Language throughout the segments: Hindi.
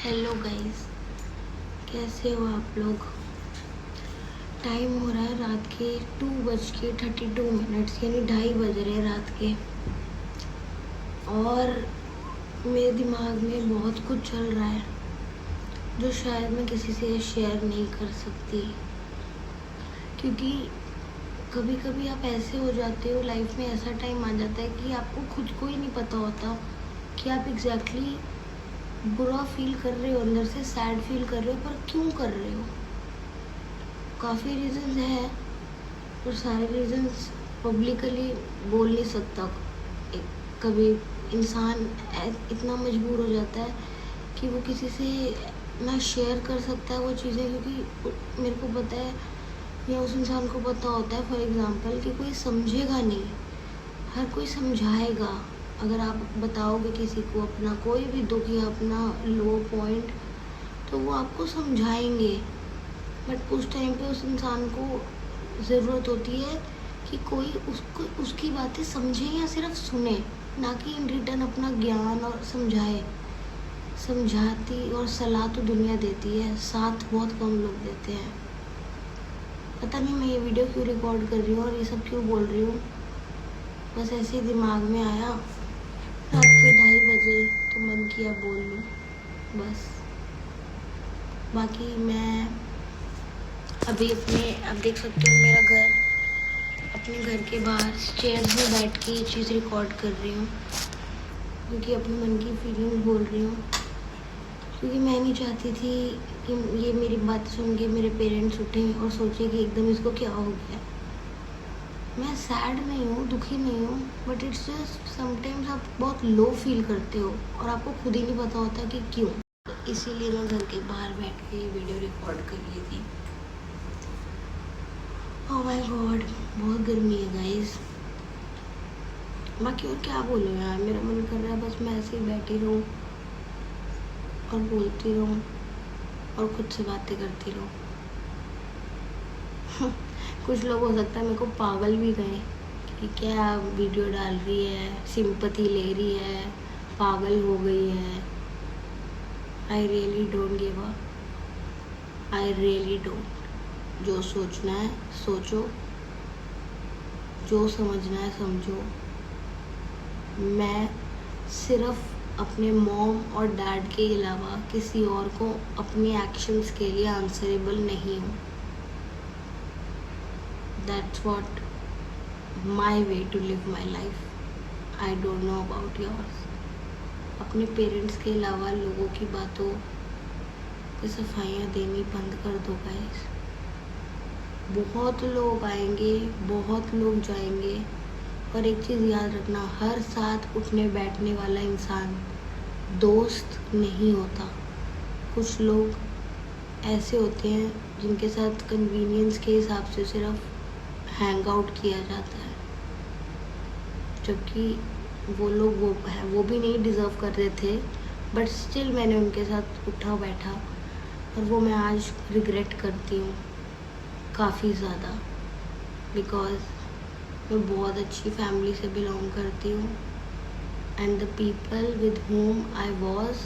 हेलो गाइस, कैसे हो आप लोग। टाइम हो रहा है रात के 2:32 यानी 2:30 बज रहे हैं रात के। और मेरे दिमाग में बहुत कुछ चल रहा है जो शायद मैं किसी से शेयर नहीं कर सकती, क्योंकि कभी कभी आप ऐसे हो जाते हो, लाइफ में ऐसा टाइम आ जाता है कि आपको खुद को ही नहीं पता होता कि आप एग्जैक्टली बुरा फील कर रहे हो, अंदर से सैड फील कर रहे हो, पर क्यों कर रहे हो। काफ़ी रीज़न्स हैं, पर सारे रीज़न्स पब्लिकली बोल नहीं सकता। कभी इंसान इतना मजबूर हो जाता है कि वो किसी से ना शेयर कर सकता है वो चीज़ें, क्योंकि मेरे को पता है या उस इंसान को पता होता है फॉर एग्ज़ाम्पल कि कोई समझेगा नहीं, हर कोई समझाएगा। अगर आप बताओगे किसी को अपना कोई भी दुख या अपना लो पॉइंट, तो वो आपको समझाएंगे, बट उस टाइम पे उस इंसान को ज़रूरत होती है कि कोई उसको उसकी बातें समझे या सिर्फ सुने, ना कि इन रिटर्न अपना ज्ञान और समझाए। समझाती और सलाह तो दुनिया देती है, साथ बहुत कम लोग देते हैं। पता नहीं मैं ये वीडियो क्यों रिकॉर्ड कर रही हूँ और ये सब क्यों बोल रही हूँ, बस ऐसे ही दिमाग में आया रात के 2:30 बजे, तो मन किया बोल लूँ बस। बाकी मैं अभी आप देख सकते हो मेरा घर, अपने घर के बाहर चेयर्स में बैठ के ये चीज़ रिकॉर्ड कर रही हूँ, क्योंकि अपने मन की फीलिंग बोल रही हूँ। क्योंकि मैं नहीं चाहती थी कि ये मेरी बात सुन के मेरे पेरेंट्स उठें और सोचें कि एकदम इसको क्या हो गया। मैं सैड नहीं हूँ, दुखी नहीं हूँ, बट इट्स जस्ट समटाइम्स आप बहुत लो फील करते हो और आपको खुद ही नहीं पता होता कि क्यों। इसीलिए मैं घर के बाहर बैठ के वीडियो रिकॉर्ड कर रही थी। ओह माय गॉड, बहुत गर्मी है गाइस। बाकी और क्या बोलूँ यार, मेरा मन कर रहा है बस मैं ऐसे ही बैठी रहूँ और बोलती रहूँ और खुद से बातें करती रहूँ। कुछ लोग हो सकता है मेरे को पागल भी कहें कि क्या वीडियो डाल रही है, सिंपैथी ले रही है, पागल हो गई है। I really don't give a, I really don't. जो सोचना है सोचो, जो समझना है समझो। मैं सिर्फ अपने मॉम और डैड के अलावा किसी और को अपने एक्शंस के लिए आंसरेबल नहीं हूँ। That's what my way to live my life. I don't know about yours. अपने पेरेंट्स के अलावा लोगों की बातों पे सफाइयाँ देनी बंद कर दो गाइस। बहुत लोग आएंगे, बहुत लोग जाएंगे, पर एक चीज़ याद रखना, हर साथ उठने बैठने वाला इंसान दोस्त नहीं होता। कुछ लोग ऐसे होते हैं जिनके साथ कन्वीनियंस के हिसाब से सिर्फ हैंग आउट किया जाता है, जबकि वो लोग वो भी नहीं डिज़र्व कर रहे थे, बट स्टिल मैंने उनके साथ उठा बैठा, और वो मैं आज रिग्रेट करती हूँ काफ़ी ज़्यादा, बिकॉज मैं बहुत अच्छी फैमिली से बिलोंग करती हूँ and the people with whom I was,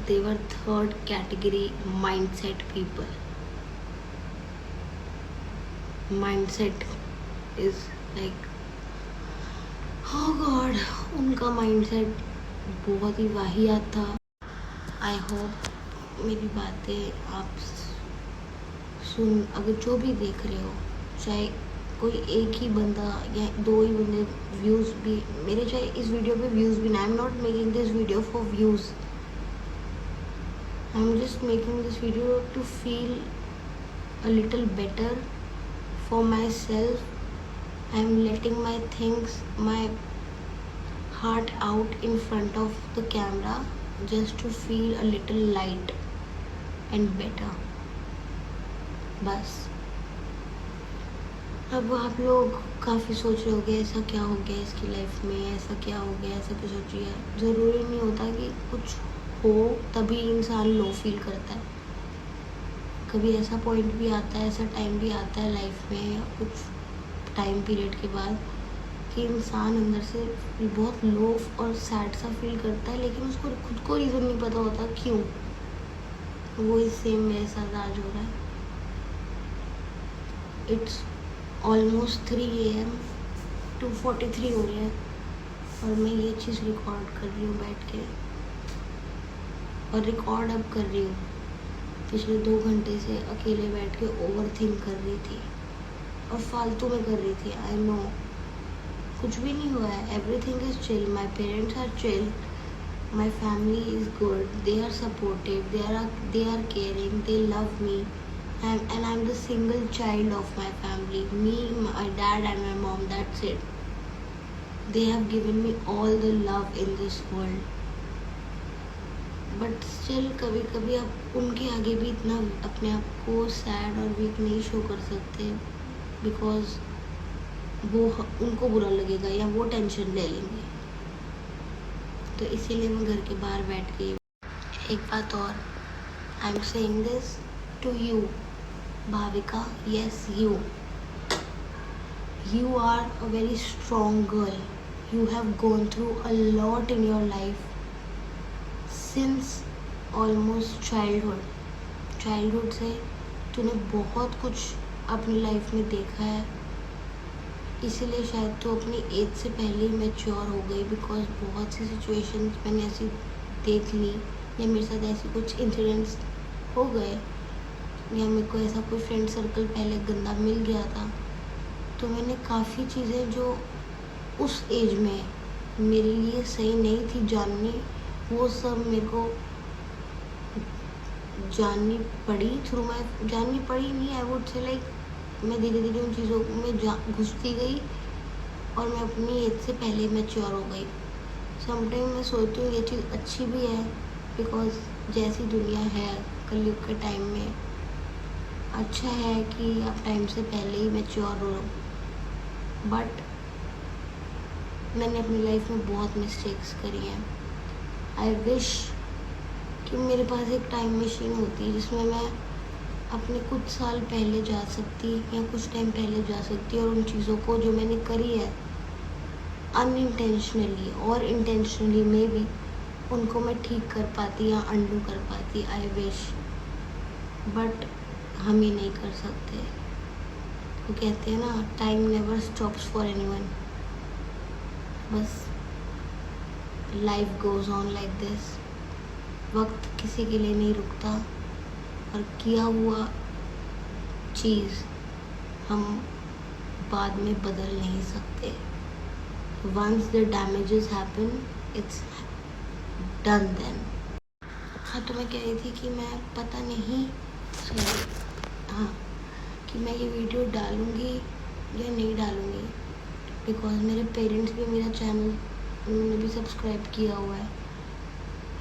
they were third category mindset people. Mindset is like, oh God, उनका mindset बहुत ही वाहियात था। आई होप मेरी बातें आप सुन, अगर जो भी देख रहे हो, चाहे कोई एक ही बंदा या 2 ही बंदे व्यूज़ भी मेरे, चाहे इस वीडियो पे व्यूज़ भी ना, I am not making this video for views, I am just making this video to feel a little better for myself. I am letting my things, my heart out in front of the camera just to feel a little light and better. बस। अब आप लोग काफ़ी सोच रहे होगे ऐसा क्या हो गया इसकी लाइफ में, ऐसा क्या हो गया, ऐसा क्यों सोच रही है। ज़रूरी नहीं होता कि कुछ हो तभी इंसान लो फील करता है। कभी ऐसा पॉइंट भी आता है, ऐसा टाइम भी आता है लाइफ में, कुछ टाइम पीरियड के बाद, कि इंसान अंदर से बहुत लो और सैड सा फील करता है, लेकिन उसको खुद को रीज़न नहीं पता होता क्यों। वही सेम मेरे साथ आज हो रहा है। इट्स ऑलमोस्ट 3 AM, 2:43 हो रही है और मैं ये चीज़ रिकॉर्ड कर रही हूँ बैठ के, और रिकॉर्ड अब कर रही हूँ। पिछले 2 घंटे से अकेले बैठ के ओवर थिंक कर रही थी और फालतू में कर रही थी। आई नो कुछ भी नहीं हुआ है, everything is chill, my parents are chill, my family is good, they are supportive, they are caring, they love me, and I'm the single child of my family, me, my dad and my mom, that's it. They have given me all the love in this world. But still कभी कभी आप उनके आगे भी इतना अपने आप को सैड और वीक नहीं शो कर सकते, बिकॉज वो उनको बुरा लगेगा या वो टेंशन ले लेंगे। तो इसीलिए मैं घर के बाहर बैठ गई। एक बात और, I am saying this to you Bhavika, yes you are a very strong girl. You have gone through a lot in your life since almost childhood से तूने बहुत कुछ अपनी लाइफ में देखा है, इसीलिए शायद तो अपनी एज से पहले ही मैच्योर हो गई, बिकॉज बहुत सी सिचुएशंस मैंने ऐसी देख ली, या मेरे साथ ऐसे कुछ इंसिडेंट्स हो गए, या मेरे को ऐसा कोई फ्रेंड सर्कल पहले गंदा मिल गया था, तो मैंने काफ़ी चीज़ें जो उस एज में मेरे लिए सही नहीं थी जाननी, वो सब मेरे को जाननी पड़ी जाननी पड़ी नहीं, आई वुड से लाइक मैं धीरे धीरे उन चीज़ों में घुसती गई और मैं अपनी एज से पहले मैच्योर हो गई। समटाइम मैं सोचती हूँ ये चीज़ अच्छी भी है, बिकॉज जैसी दुनिया है कलयुग के टाइम में, अच्छा है कि आप टाइम से पहले ही मैच्योर हो। बट मैंने अपनी लाइफ में बहुत मिस्टेक्स करी हैं। आई विश कि मेरे पास एक टाइम मशीन होती जिसमें मैं अपने कुछ साल पहले जा सकती या कुछ टाइम पहले जा सकती और उन चीज़ों को जो मैंने करी है अनइंटेंशनली और इंटेंशनली में भी उनको मैं ठीक कर पाती या अंडू कर पाती। आई विश, बट हम ही नहीं कर सकते। वो कहते हैं ना, time never stops for anyone. बस life goes on like this. वक्त किसी के लिए नहीं रुकता और किया हुआ चीज़ हम बाद में बदल नहीं सकते। Once the damages happen, it's done then. हाँ, तो मैं कह रही थी कि मैं पता नहीं कि मैं ये वीडियो डालूँगी या नहीं डालूँगी, बिकॉज मेरे पेरेंट्स भी मेरा चैनल उन्होंने भी सब्सक्राइब किया हुआ है,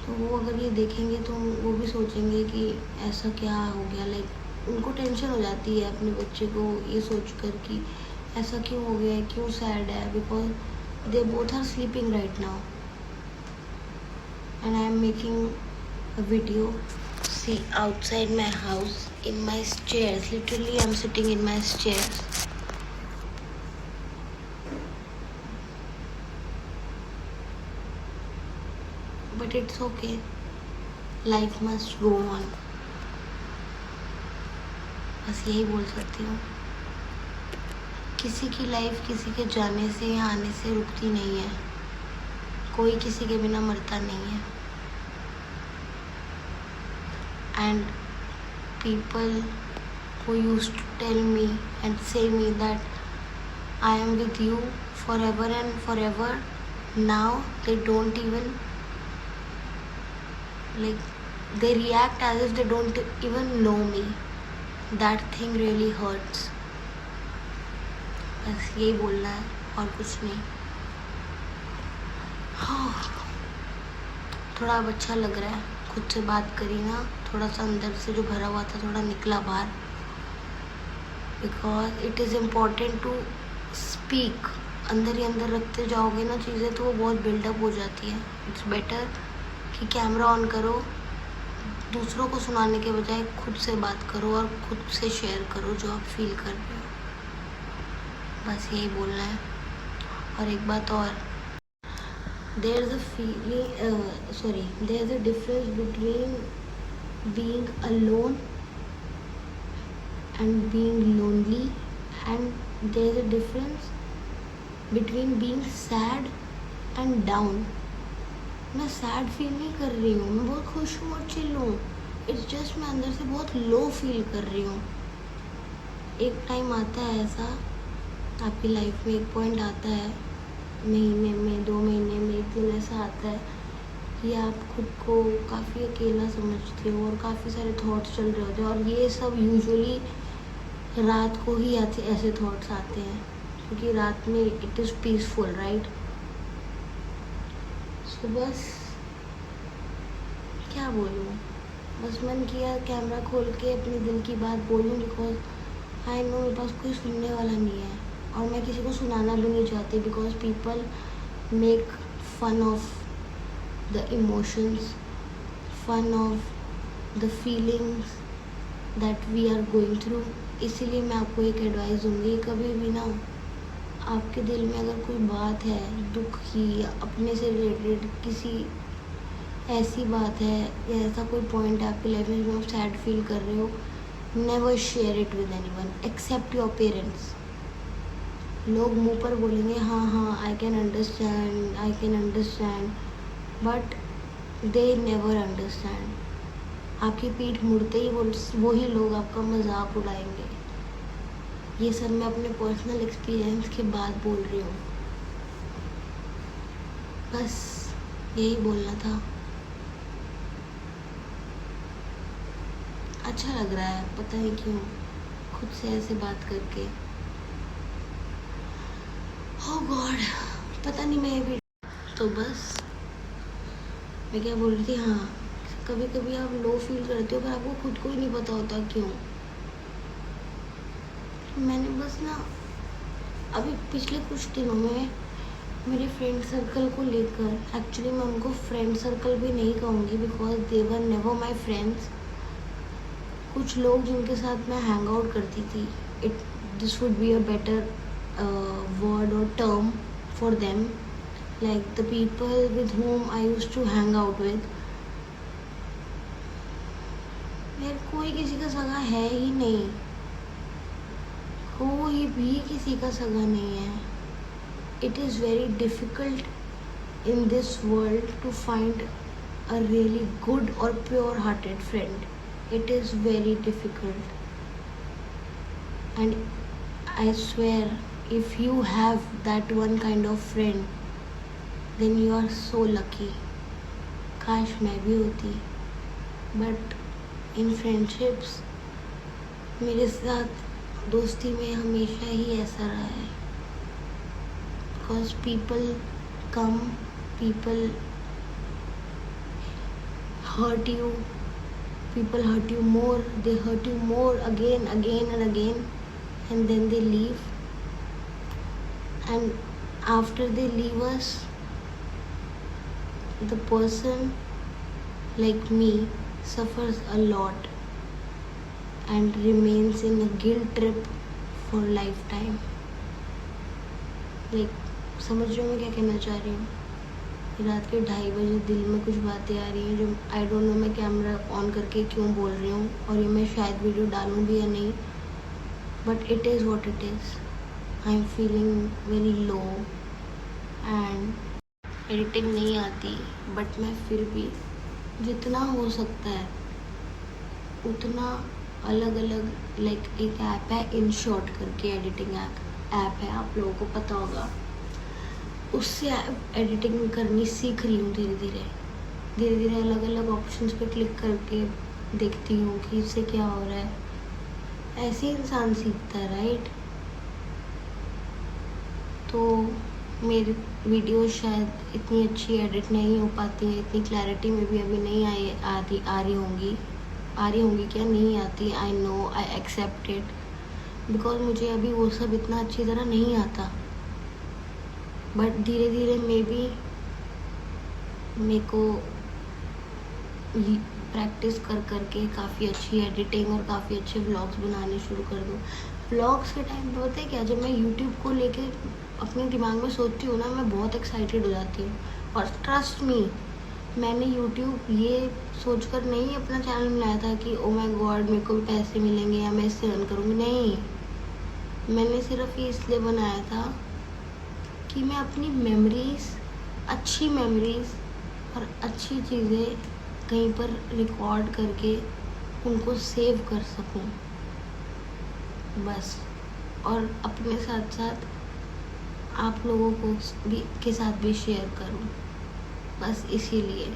तो वो अगर ये देखेंगे तो वो भी सोचेंगे कि ऐसा क्या हो गया। लाइक उनको टेंशन हो जाती है अपने बच्चे को ये सोच कर कि ऐसा क्यों हो गया है, क्यों सैड है, because they both are sleeping right now and I am making a video. See outside my house in my stairs, literally I'm sitting in my stairs. But it's okay, life must go on. बस यही बोल सकती हूँ। किसी की लाइफ किसी के जाने से या आने से रुकती नहीं है, कोई किसी के बिना मरता नहीं है। And people who used to tell me and say me that I am with you forever and forever, now they don't even they react as if they don't even know me. That thing really hurts. बस यही बोलना है और कुछ नहीं। थोड़ा अब अच्छा लग रहा है, खुद से बात करी ना, थोड़ा सा अंदर से जो भरा हुआ था थोड़ा निकला बाहर, because it is important to speak. अंदर ही अंदर रखते जाओगे ना चीज़ें तो वो बहुत बिल्डअप हो जाती है। इट्स बेटर कि कैमरा ऑन करो, दूसरों को सुनाने के बजाय खुद से बात करो और खुद से शेयर करो जो आप फील कर रहे हो। बस यही बोलना है। और एक बात और, there is a feeling there is a difference between being alone and being lonely, and there is a difference between being sad and down. मैं सैड फील नहीं कर रही हूँ, मैं बहुत खुश हूँ और चिल हूँ. इट्स जस्ट मैं अंदर से बहुत लो फील कर रही हूँ. एक टाइम आता है ऐसा आपकी लाइफ में, एक पॉइंट आता है महीने में, 2 महीने में, एक दिन ऐसा आता है कि आप खुद को काफ़ी अकेला समझते हो और काफ़ी सारे थॉट्स चल रहे होते हैं. और ये सब यूजुअली रात को ही ऐसे थॉट्स आते हैं, क्योंकि रात में इट इज़ पीसफुल, राइट. सो बस क्या बोलूँ, बस मन किया कैमरा खोल के अपने दिल की बात बोलूँ, बिकॉज आई नो मेरे पास कोई सुनने वाला नहीं है और मैं किसी को सुनाना भी नहीं चाहती, because people make fun of the emotions, fun of the feelings that we are going through. इसीलिए मैं आपको एक एडवाइस दूँगी, कभी भी ना आपके दिल में अगर कोई बात है दुख की, अपने से रिलेटेड किसी ऐसी बात है या ऐसा कोई पॉइंट है आपकी लाइफ में जो आप सैड फील कर रहे हो, never share it with anyone except your parents. लोग मुंह पर बोलेंगे हाँ हाँ I can understand, but they never understand. आपकी पीठ मुड़ते ही वही लोग आपका मजाक उड़ाएंगे. ये सब मैं अपने पर्सनल एक्सपीरियंस के बाद बोल रही हूँ. बस यही बोलना था. अच्छा लग रहा है, पता नहीं क्यों, खुद से ऐसे बात करके. ओह गॉड, पता नहीं मैं भी. तो बस मैं क्या बोल रही थी, हाँ, कभी कभी आप लो फील करते हो पर आपको खुद को ही नहीं पता होता क्यों. मैंने बस ना अभी पिछले कुछ दिनों में मेरे फ्रेंड सर्कल को लेकर, एक्चुअली मैं उनको फ्रेंड सर्कल भी नहीं कहूँगी because they were never my friends. कुछ लोग जिनके साथ मैं हैंग आउट करती थी, this would be a better word or term for them, like the people with whom I used to hang out with. मेरे कोई किसी का सगा है ही नहीं, कोई भी किसी का सगा नहीं है. It is very difficult in this world to find a really good or pure hearted friend. It is very difficult, and I swear if you have that one kind of friend, then you are so lucky. काश मैं भी होती, but in friendships मेरे साथ दोस्ती में हमेशा ही ऐसा रहा है. Because people come, people hurt you, people hurt you more, they hurt you more again and again, and then they leave. And after they leave us, the person like me suffers a lot and remains in a guilt trip for lifetime. Like, समझ रहे हो मैं क्या कहना चाह रही हूँ. रात के 2:30 बजे दिल में कुछ बातें आ रही हैं जो आई डोंट नो मैं कैमरा ऑन करके क्यों बोल रही हूँ, और ये मैं शायद वीडियो डालूँ भी या नहीं, but it is what it is. I am feeling very low and editing नहीं आती, बट मैं फिर भी जितना हो सकता है उतना अलग अलग, लाइक एक ऐप है InShot करके, एडिटिंग ऐप है, आप लोगों को पता होगा. उससे एडिटिंग करनी सीख रही हूँ धीरे धीरे अलग अलग ऑप्शंस पे क्लिक करके देखती हूँ कि इससे क्या हो रहा है. ऐसे इंसान सीखता है, राइट. तो मेरी वीडियो शायद इतनी अच्छी एडिट नहीं हो पाती है, इतनी क्लैरिटी में भी अभी नहीं आ रही होंगी क्या, नहीं आती. I know, I accept it, because मुझे अभी वो सब इतना अच्छी तरह नहीं आता. बट धीरे धीरे मे बी मेरे को प्रैक्टिस कर करके काफ़ी अच्छी एडिटिंग और काफ़ी अच्छे व्लॉग्स बनाने शुरू कर दूँ. व्लॉग्स के टाइम पे पता है क्या, जब मैं यूट्यूब को लेके अपने दिमाग में सोचती हूँ ना, मैं बहुत एक्साइटेड हो जाती हूँ। और ट्रस्ट मी, मैंने यूट्यूब ये सोचकर नहीं अपना चैनल बनाया था कि ओ माय गॉड मेरे को भी पैसे मिलेंगे या मैं इससे अर्न करूँगी। नहीं, मैंने सिर्फ ये इसलिए बनाया था कि मैं अपनी मेमोरीज़, अच्छी मेमोरीज़ और अच्छी चीज़ें कहीं पर रिकॉर्ड करके उनको सेव कर सकूं बस। और अपने साथ साथ आप लोगों को भी के साथ भी शेयर करूं, बस इसीलिए।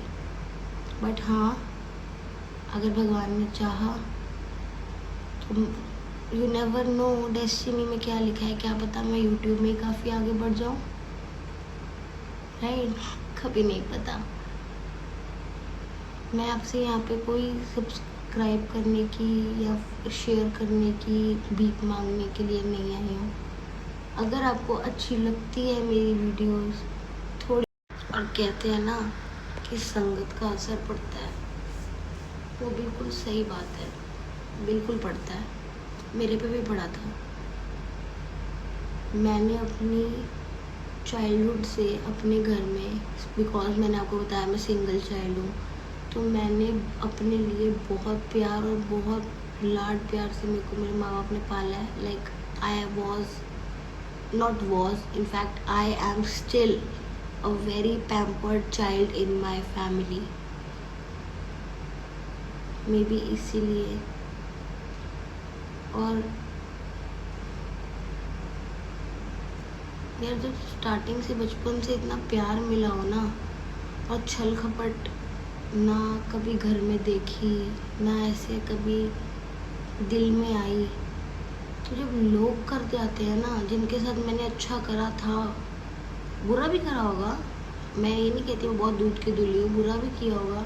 बट हाँ, अगर भगवान ने चाहा तो यू नेवर नो, डेस्टिनी में क्या लिखा है, क्या पता मैं यूट्यूब में काफ़ी आगे बढ़ जाऊं, राइट? कभी नहीं पता। मैं आपसे यहाँ पे कोई सब्सक्राइब करने की या शेयर करने की भीख मांगने के लिए नहीं आई हूँ। अगर आपको अच्छी लगती है मेरी वीडियोस थोड़ी, और कहते हैं ना कि संगत का असर पड़ता है, वो बिल्कुल सही बात है, बिल्कुल पड़ता है। मेरे पे भी पड़ा था। मैंने अपनी चाइल्डहुड से अपने घर में, बिकॉज मैंने आपको बताया मैं सिंगल चाइल्ड हूँ, तो मैंने अपने लिए बहुत प्यार और बहुत लाड प्यार से मेरे को मेरे माँ बाप ने पाला है। Like I was not was in fact I am still a very pampered child in my family. May be इसीलिए। और यार, जब स्टार्टिंग से बचपन से इतना प्यार मिला हो ना, और छल कपट ना कभी घर में देखी, ना ऐसे कभी दिल में आई, तो जब लोग कर जाते हैं ना, जिनके साथ मैंने अच्छा करा था, बुरा भी करा होगा, मैं ये नहीं कहती मैं बहुत दूध की दुली हूँ, बुरा भी किया होगा,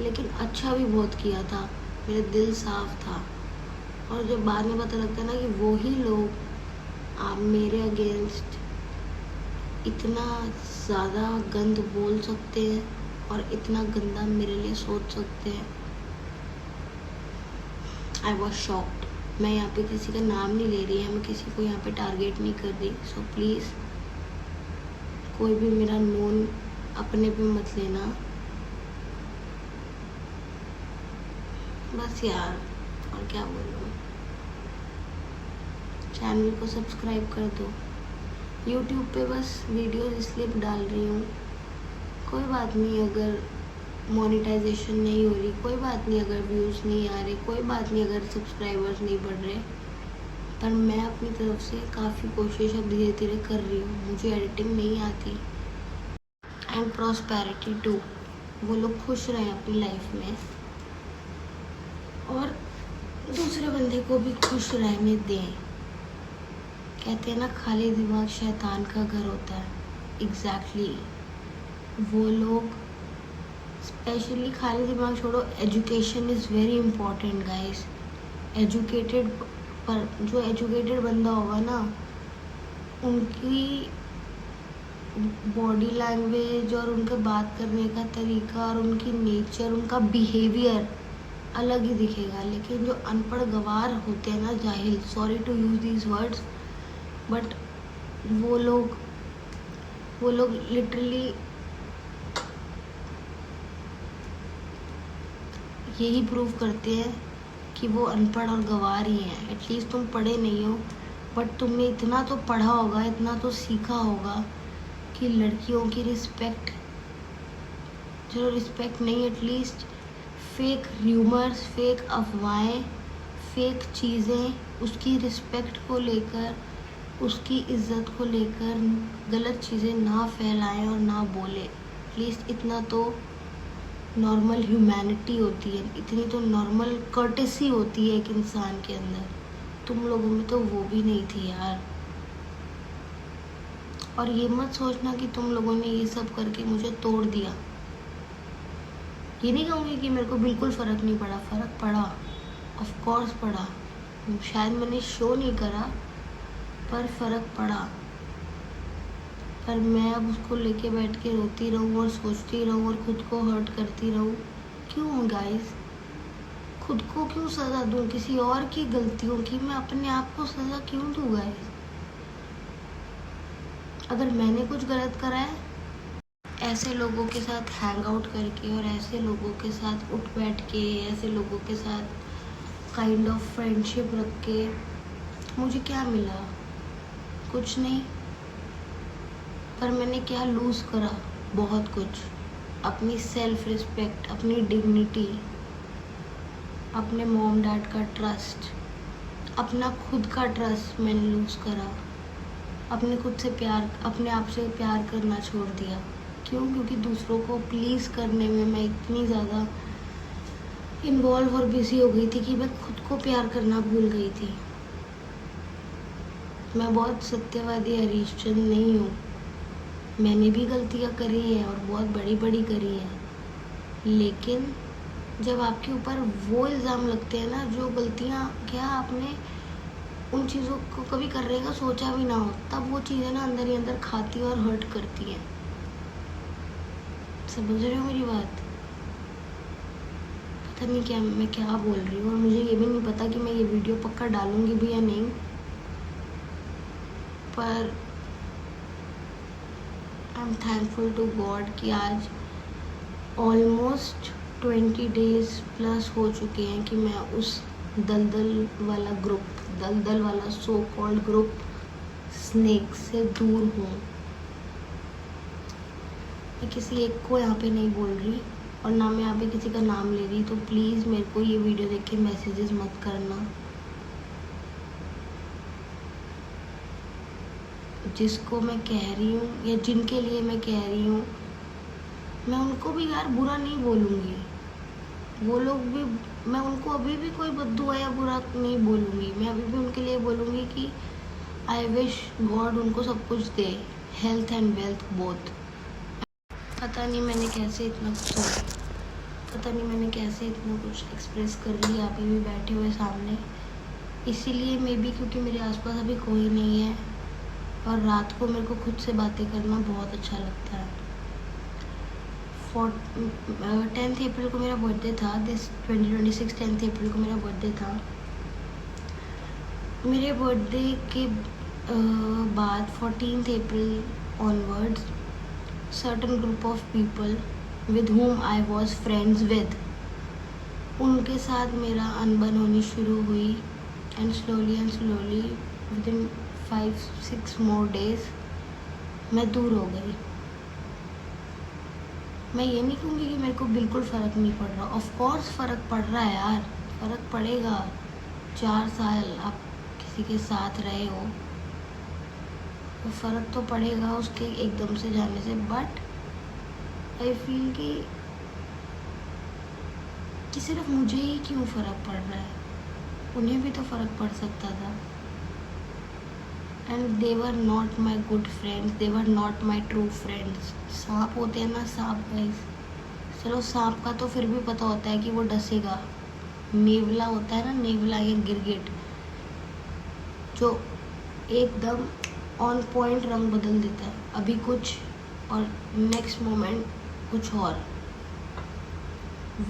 लेकिन अच्छा भी बहुत किया था, मेरा दिल साफ था। और जब बाद में पता लगता है ना कि वो ही लोग आप मेरे अगेंस्ट इतना ज़्यादा गंद बोल सकते हैं और इतना गंदा मेरे लिए सोच सकते हैं, आई वॉज शॉक्ड। मैं यहाँ पे किसी का नाम नहीं ले रही है, मैं किसी को यहाँ पे टारगेट नहीं कर रही, सो प्लीज़ कोई भी मेरा नोन अपने पे मत लेना। बस यार, और क्या बोलूँ। चैनल को सब्सक्राइब कर दो। यूट्यूब पे बस वीडियो इसलिए डाल रही हूँ, कोई बात नहीं अगर मोनेटाइजेशन नहीं हो रही, कोई बात नहीं अगर व्यूज़ नहीं आ रहे, कोई बात नहीं अगर सब्सक्राइबर्स नहीं बढ़ रहे, पर मैं अपनी तरफ से काफ़ी कोशिश अब धीरे धीरे कर रही हूँ। मुझे एडिटिंग नहीं आती। एंड प्रॉस्पेरिटी टू, वो लोग खुश रहें अपनी लाइफ में और दूसरे बंदे को भी खुश रहने दें। कहते हैं ना, खाली दिमाग शैतान का घर होता है। एग्जैक्टली वो लोग, स्पेशली खाली दिमाग छोड़ो, education is very important guys. Educated, पर जो एजुकेटेड बंदा होगा ना, उनकी बॉडी लैंग्वेज और उनके बात करने का तरीका और उनकी नेचर, उनका बिहेवियर अलग ही दिखेगा। लेकिन जो अनपढ़ गवार होते हैं ना, जाहिल, sorry to use these words, but वो लोग लिटरली यही प्रूव करते हैं कि वो अनपढ़ और गवार ही हैं। एटलीस्ट तुम पढ़े नहीं हो, बट तुमने इतना तो पढ़ा होगा, इतना तो सीखा होगा कि लड़कियों की रिस्पेक्ट, चलो रिस्पेक्ट नहीं, एटलीस्ट फेक र्यूमर्स, फेक अफवाहें, फेक चीज़ें, उसकी रिस्पेक्ट को लेकर, उसकी इज्जत को लेकर गलत चीज़ें ना फैलाएं और ना बोले। एटलीस्ट इतना तो नॉर्मल ह्यूमैनिटी होती है, इतनी तो नॉर्मल कर्टेसी होती है एक इंसान के अंदर। तुम लोगों में तो वो भी नहीं थी यार। और ये मत सोचना कि तुम लोगों ने ये सब करके मुझे तोड़ दिया। ये नहीं कहूँगी कि मेरे को बिल्कुल फ़र्क नहीं पड़ा, फ़र्क पड़ा, ऑफ कोर्स पड़ा। शायद मैंने शो नहीं करा, पर फ़र्क पड़ा। पर मैं अब उसको लेके बैठ के रोती रहूँ और सोचती रहूँ और ख़ुद को हर्ट करती रहूँ? क्यों गाइस? खुद को क्यों सज़ा दूँ किसी और की गलतियों की? मैं अपने आप को सज़ा क्यों दूँ गाइस? अगर मैंने कुछ गलत करा है, ऐसे लोगों के साथ हैंग आउट करके और ऐसे लोगों के साथ उठ बैठ के, ऐसे लोगों के साथ काइंड ऑफ फ्रेंडशिप रख के मुझे क्या मिला? कुछ नहीं। पर मैंने क्या लूज़ करा? बहुत कुछ। अपनी सेल्फ रिस्पेक्ट, अपनी डिग्निटी, अपने मॉम डैड का ट्रस्ट, अपना खुद का ट्रस्ट मैंने लूज़ करा। अपने खुद से प्यार, अपने आप से प्यार करना छोड़ दिया। क्यों? क्योंकि दूसरों को प्लीज़ करने में मैं इतनी ज़्यादा इन्वॉल्व और बिजी हो गई थी कि मैं खुद को प्यार करना भूल गई थी। मैं बहुत सत्यवादी हरीशचंद्र नहीं हूँ। मैंने भी गलतियाँ करी हैं और बहुत बड़ी बड़ी करी हैं, लेकिन जब आपके ऊपर वो इल्ज़ाम लगते हैं ना, जो गलतियाँ क्या आपने उन चीज़ों को कभी करने का सोचा भी ना हो, तब वो चीज़ें ना अंदर ही अंदर खाती और हर्ट करती हैं। समझ रहे हो मेरी बात? पता नहीं क्या मैं क्या बोल रही हूँ, और मुझे ये भी नहीं पता कि मैं ये वीडियो पक्का डालूँगी भी या नहीं, पर I am thankful to God कि आज ऑलमोस्ट 20 डेज़ प्लस हो चुके हैं कि मैं उस दलदल वाला सो कॉल्ड ग्रुप स्नेक से दूर हूँ। मैं किसी एक को यहाँ पे नहीं बोल रही और ना मैं यहाँ पे किसी का नाम ले रही, तो प्लीज़ मेरे को ये वीडियो देख के मैसेजेस मत करना। जिसको मैं कह रही हूँ या जिनके लिए मैं कह रही हूँ, मैं उनको भी यार बुरा नहीं बोलूँगी। वो लोग भी, मैं उनको अभी भी कोई बद्दुआ या बुरा नहीं बोलूँगी। मैं अभी भी उनके लिए बोलूँगी कि आई विश गॉड उनको सब कुछ दे, हेल्थ एंड वेल्थ बोथ। पता नहीं मैंने कैसे इतना कुछ एक्सप्रेस कर लिया अभी भी बैठे हुए सामने। इसीलिए मे बी क्योंकि मेरे आसपास अभी कोई नहीं है और रात को मेरे को खुद से बातें करना बहुत अच्छा लगता है। 10th अप्रैल को मेरा बर्थडे था, 2026 10th अप्रैल को मेरा बर्थडे था। मेरे बर्थडे के बाद 14th April onwards certain group of people with whom I was friends with, उनके साथ मेरा अनबन होनी शुरू हुई and slowly with in 5-6 more days मैं दूर हो गई। मैं ये नहीं कहूँगी कि मेरे को बिल्कुल फ़र्क नहीं पड़ रहा। ऑफ कोर्स फ़र्क पड़ रहा है यार, फ़र्क पड़ेगा। 4 साल आप किसी के साथ रहे हो तो फ़र्क तो पड़ेगा उसके एकदम से जाने से। बट आई फील कि सिर्फ मुझे ही क्यों फ़र्क पड़ रहा है, उन्हें भी तो फ़र्क पड़ सकता था। And they were not my good friends, they were not my true friends. सांप होते हैं ना, सांप गाइस, चलो सांप का तो फिर भी पता होता है कि वो डसेगा। नेवला होता है ना, नेवला या गिरगिट, जो एकदम ऑन पॉइंट रंग बदल देता है, अभी कुछ और नेक्स्ट मोमेंट कुछ और।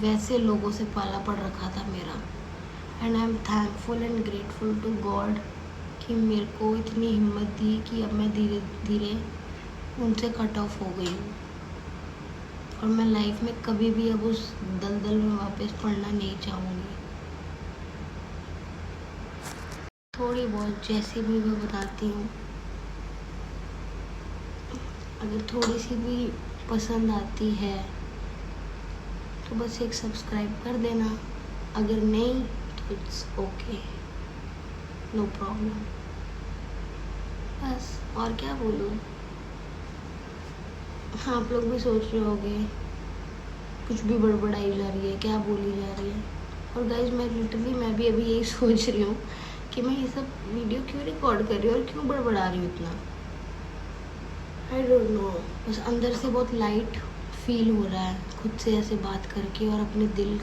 वैसे लोगों से पाला पड़ रखा था मेरा। And I am thankful and grateful to God कि मेरे को इतनी हिम्मत दी कि अब मैं धीरे धीरे उनसे कट ऑफ हो गई हूँ और मैं लाइफ में कभी भी अब उस दलदल में वापस पड़ना नहीं चाहूँगी। थोड़ी बहुत जैसी भी मैं बताती हूँ, अगर थोड़ी सी भी पसंद आती है तो बस एक सब्सक्राइब कर देना, अगर नहीं तो इट्स ओके, नो प्रॉब्लम। बस और क्या बोलूँ। हाँ, आप लोग भी सोच रहे होंगे कुछ भी बड़बड़ाई जा रही है, क्या बोली जा रही है। और गाइज मैं भी अभी यही सोच रही हूँ कि मैं ये सब वीडियो क्यों रिकॉर्ड कर रही हूँ और क्यों बड़बड़ा रही हूँ इतना। आई डोंट नो, बस अंदर से बहुत लाइट फील हो रहा है खुद से ऐसे बात करके, और अपने दिल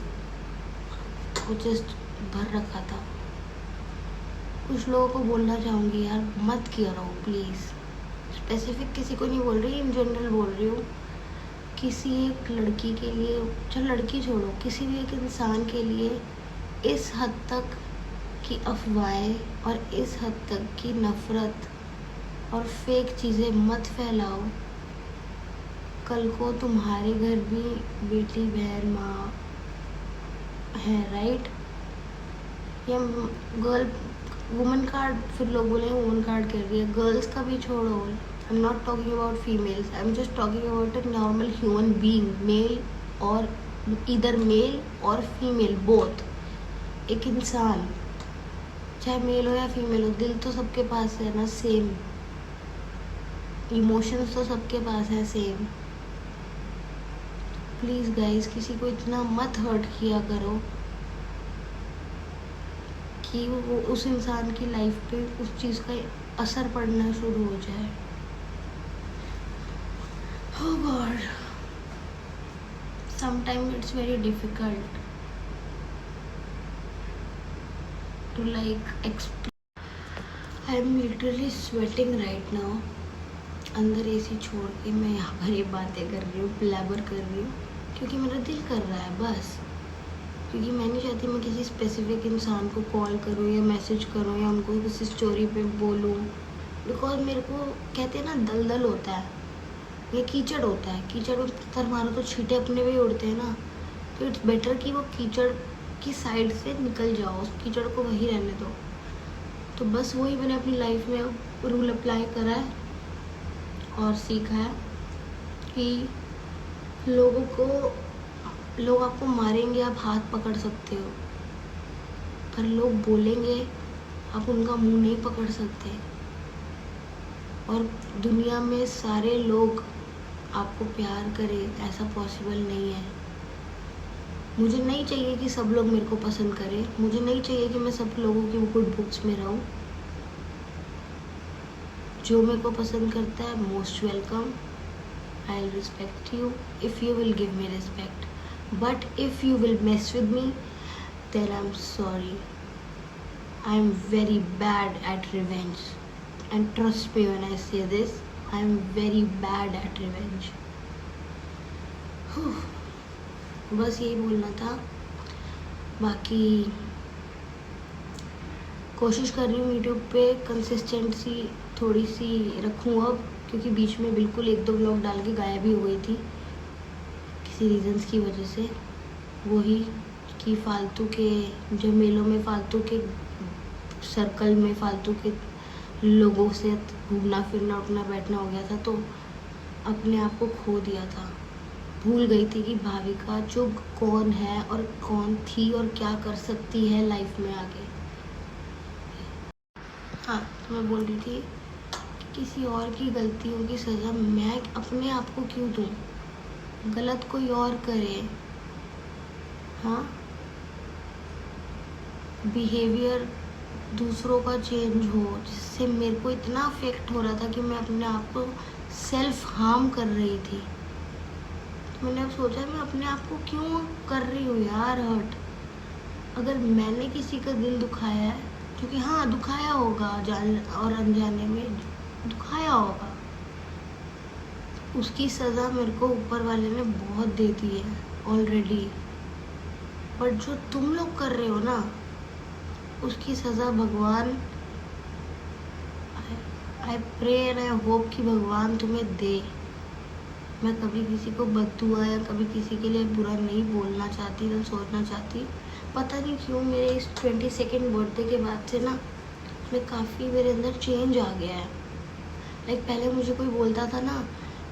को जस्ट भर रखा था। कुछ लोगों को बोलना चाहूँगी यार, मत किया रहो प्लीज़। स्पेसिफिक किसी को नहीं बोल रही, इन जनरल बोल रही हूँ। किसी एक लड़की के लिए, चल लड़की छोड़ो, किसी भी एक इंसान के लिए इस हद तक की अफवाहें और इस हद तक की नफ़रत और फेक चीज़ें मत फैलाओ। कल को तुम्हारे घर भी बेटी बहन माँ है, राइट? या गर्ल वुमन कार्ड, फिर लोग बोलेंगे वुमन कार्ड कर रही है। गर्ल्स का भी छोड़ो, I am not talking about females, I am just talking about a normal human being, male और इधर मेल और फीमेल बोथ। एक इंसान चाहे मेल हो या फीमेल हो, दिल तो सबके पास है ना सेम, इमोशंस तो सबके पास है सेम। प्लीज़ गाइस, किसी को इतना मत हर्ट किया करो कि वो उस इंसान की लाइफ पे उस चीज़ का असर पड़ना शुरू हो जाए। Oh God, sometimes it's very difficult to explain. I am literally sweating right now. अंदर एसी छोड़ के मैं यहाँ पर ये बातें कर रही हूँ, ब्लैबर कर रही हूँ, क्योंकि मेरा दिल कर रहा है बस। क्योंकि मैं नहीं चाहती मैं किसी स्पेसिफिक इंसान को कॉल करूँ या मैसेज करूँ या उनको किसी स्टोरी पे बोलूँ, बिकॉज मेरे को कहते हैं ना दलदल होता है, ये कीचड़ होता है। कीचड़ में पत्थर मारो तो छींटे अपने भी उड़ते हैं ना, तो इट्स बेटर कि वो कीचड़ की साइड से निकल जाओ, उस कीचड़ को वहीं रहने दो। तो बस वही मैंने अपनी लाइफ में रूल अप्लाई करा है और सीखा है कि लोग आपको मारेंगे, आप हाथ पकड़ सकते हो, पर लोग बोलेंगे आप उनका मुंह नहीं पकड़ सकते। और दुनिया में सारे लोग आपको प्यार करें ऐसा पॉसिबल नहीं है। मुझे नहीं चाहिए कि सब लोग मेरे को पसंद करें, मुझे नहीं चाहिए कि मैं सब लोगों की गुड बुक्स में रहूं। जो मेरे को पसंद करता है most welcome, I will respect you if you will give me respect, but if you will mess with me then I am sorry. I am very bad at revenge, and trust me when I say this, I am very bad at revenge. बस यही बोलना था। बाकी कोशिश कर रही हूँ यूट्यूब पे कंसिस्टेंसी थोड़ी सी रखूँ अब, क्योंकि बीच में बिल्कुल 1-2 व्लॉग डाल के गायब ही हो गई थी किसी रीजंस की वजह से। वही कि फालतू के जो मेलों में फालतू के सर्कल में फालतू के लोगों से घूमना फिरना उठना बैठना हो गया था, तो अपने आप को खो दिया था। भूल गई थी कि भाविका जो कौन है और कौन थी और क्या कर सकती है लाइफ में आगे। हाँ, तो मैं बोल रही थी कि किसी और की गलतियों की सज़ा मैं अपने आप को क्यों दूँ? गलत कोई और करे। हाँ, बिहेवियर दूसरों का चेंज हो, जिससे मेरे को इतना अफेक्ट हो रहा था कि मैं अपने आप को सेल्फ हार्म कर रही थी। तो मैंने अब सोचा मैं अपने आप को क्यों कर रही हूँ यार हर्ट। अगर मैंने किसी का दिल दुखाया है, क्योंकि हाँ दुखाया होगा, जान और अनजाने में दुखाया होगा, उसकी सज़ा मेरे को ऊपर वाले ने बहुत दे दी है ऑलरेडी। बट जो तुम लोग कर रहे हो ना, उसकी सज़ा भगवान, I pray and I hope कि भगवान तुम्हें दे। मैं कभी किसी को बद्दुआ या कभी किसी के लिए बुरा नहीं बोलना चाहती, ना सोचना चाहती। पता नहीं क्यों मेरे इस 22nd बर्थडे के बाद से ना मैं काफ़ी मेरे अंदर चेंज आ गया है। पहले मुझे कोई बोलता था ना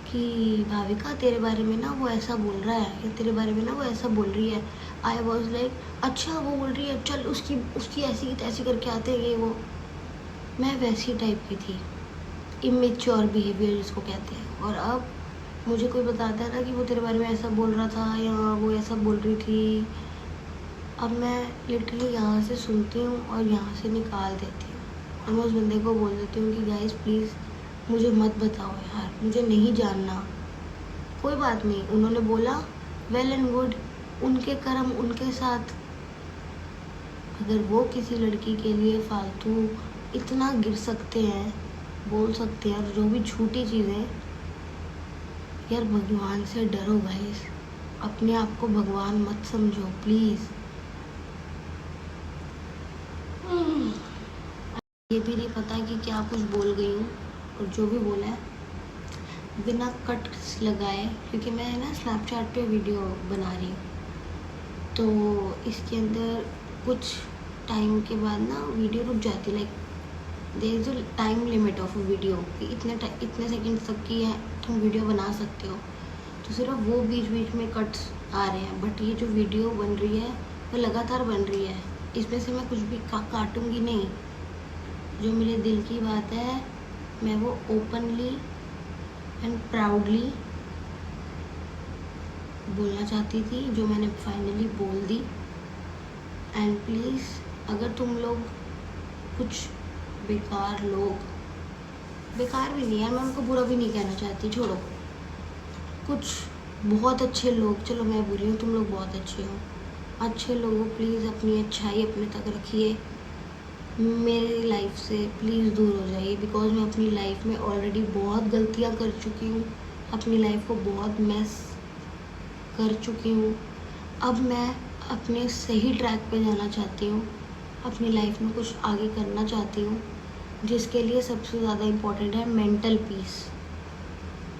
कि भाविका तेरे बारे में ना वो ऐसा बोल रहा है, या तेरे बारे में ना वो ऐसा बोल रही है, आई वॉज लाइक अच्छा वो बोल रही है, चल उसकी ऐसी तैसी करके आते हैं ये वो। मैं वैसी टाइप की थी, इमेच्योर बिहेवियर जिसको कहते हैं। और अब मुझे कोई बताता है ना कि वो तेरे बारे में ऐसा बोल रहा था या वो ऐसा बोल रही थी, अब मैं लिटरली यहाँ से सुनती हूँ और यहाँ से निकाल देती हूँ। और मैं उस बंदे को बोल देती हूँ कि गाइस प्लीज़ मुझे मत बताओ यार, मुझे नहीं जानना। कोई बात नहीं, उन्होंने बोला वेल एंड गुड, उनके कर्म उनके साथ। अगर वो किसी लड़की के लिए फालतू इतना गिर सकते हैं, बोल सकते हैं, जो भी झूठी चीज़ें, यार भगवान से डरो गाइस, अपने आप को भगवान मत समझो प्लीज़। ये भी नहीं पता कि क्या कुछ बोल गई हूँ और जो भी बोला है बिना कट्स लगाए, क्योंकि मैं ना स्नैपचैट पे वीडियो बना रही हूँ, तो इसके अंदर कुछ टाइम के बाद ना वीडियो रुक जाती है। Like there is a time limit of video कि इतने सेकंड्स तक की है तुम वीडियो बना सकते हो, तो सिर्फ वो बीच बीच में कट्स आ रहे हैं। बट ये जो वीडियो बन रही है वो लगातार बन रही है, इसमें से मैं कुछ भी काटूंगी नहीं। जो मेरे दिल की बात है मैं वो ओपनली एंड प्राउडली बोलना चाहती थी, जो मैंने फाइनली बोल दी। एंड प्लीज़ अगर तुम लोग कुछ बेकार भी नहीं यार, मैं उनको बुरा भी नहीं कहना चाहती, छोड़ो, कुछ बहुत अच्छे लोग, चलो मैं बुरी हूँ, तुम लोग बहुत अच्छे हो, अच्छे लोगों प्लीज़ अपनी अच्छाई अपने तक रखिए, मेरी लाइफ से प्लीज़ दूर हो जाइए। बिकॉज मैं अपनी लाइफ में ऑलरेडी बहुत गलतियाँ कर चुकी हूँ, अपनी लाइफ को बहुत मैस कर चुकी हूँ। अब मैं अपने सही ट्रैक पे जाना चाहती हूँ, अपनी लाइफ में कुछ आगे करना चाहती हूँ, जिसके लिए सबसे ज़्यादा इम्पोर्टेंट है मेंटल पीस।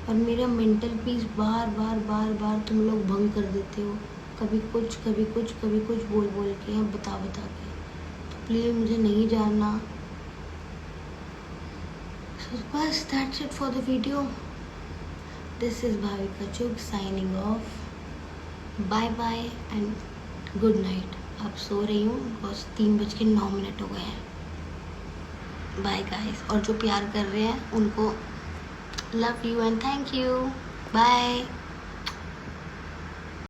और मेरा मेंटल पीस बार बार तुम लोग भंग कर देते हो, कभी कुछ बोल के या बता के। तो प्लीज़ मुझे नहीं जानना। So बस that's it for the video. This is Bhavika Chugh signing off. Bye bye and good night. अब सो रही हूँ बस 3:09 हो गए हैं। बाय गाइस, और जो प्यार कर रहे हैं उनको love you and thank you. Bye.